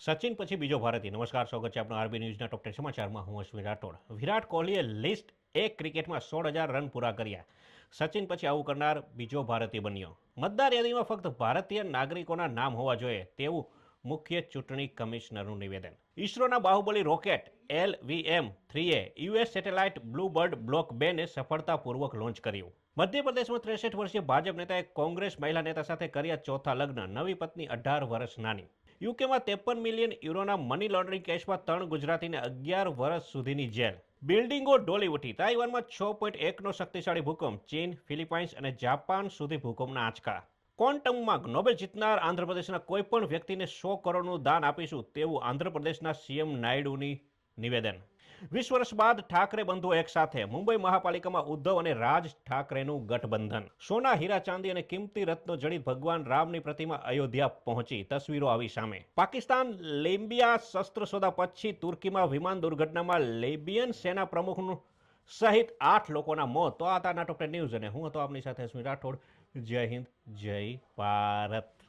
સચિન પછી બીજો ભારતીય. નમસ્કાર, સ્વાગત છે આપનો આરબી ન્યૂઝના ટોપ 10 સમાચારમાં. હું અશ્વિન રાઠોડ. વિરાટ કોહલીએ લિસ્ટ એક ક્રિકેટમાં 16,000 રન પૂરા કર્યા. સચિન પછી આવું કરનાર બીજો ભારતીય બન્યો. મતદાર યાદીમાં ફક્ત ભારતીય નાગરિકોના નામ હોવા જોઈએ તેવું મુખ્ય ચૂંટણી કમિશનરનું નિવેદન. ઇસરોના બાહુબલી રોકેટ LVM-3એ યુએસ સેટેલાઇટ બ્લુબર્ડ બ્લોક 2ને સફળતાપૂર્વક લોન્ચ કર્યું. મધ્યપ્રદેશમાં 63 વર્ષીય ભાજપ નેતાએ કોંગ્રેસ મહિલા નેતા સાથે કર્યા ચોથા લગ્ન. નવી પત્ની 18 વર્ષ નાની. યુકેમાં 53 મિલિયન યુરોના મની લોન્ડરિંગ કેસમાં 3 ગુજરાતીને 11 વર્ષ સુધીની જેલ. બિલ્ડિંગો ડોલી ઉઠી. તાઇવાનમાં 6.1નો શક્તિશાળી ભૂકંપ. ચીન, ફિલિપાઇન્સ અને જાપાન સુધી ભૂકંપના આંચકા. ક્વોન્ટમમાં નોબેલ જીતનાર આંધ્રપ્રદેશના કોઈ પણ વ્યક્તિને 100 કરોડનું દાન આપીશું તેવું આંધ્રપ્રદેશના સીએમ નાયડુની નિવેદન. 20 વર્ષ બાદ ઠાકરે બંધુઓ એક સાથે. મુંબઈ મહાપાલિકામાં ઉદ્ધવ અને રાજ ઠાકરેનું ગઠબંધન. સોના, હીરા, ચાંદી અને કિંમતી રત્નો જડિત ભગવાન રામની પ્રતિમા અયોધ્યા પહોંચી. તસવીરો આવી સામે. પાકિસ્તાન લીબિયા શસ્ત્ર સોદા પછી તુર્કીમાં વિમાન દુર્ઘટનામાં લીબિયન સેના પ્રમુખનું સહિત 8 લોકોના મોત. તો આ હતા ટોપ 10 ન્યૂઝ અને હું હતો આપની સાથે અશ્વિન રાઠોડ. જય હિન્દ, જય ભારત.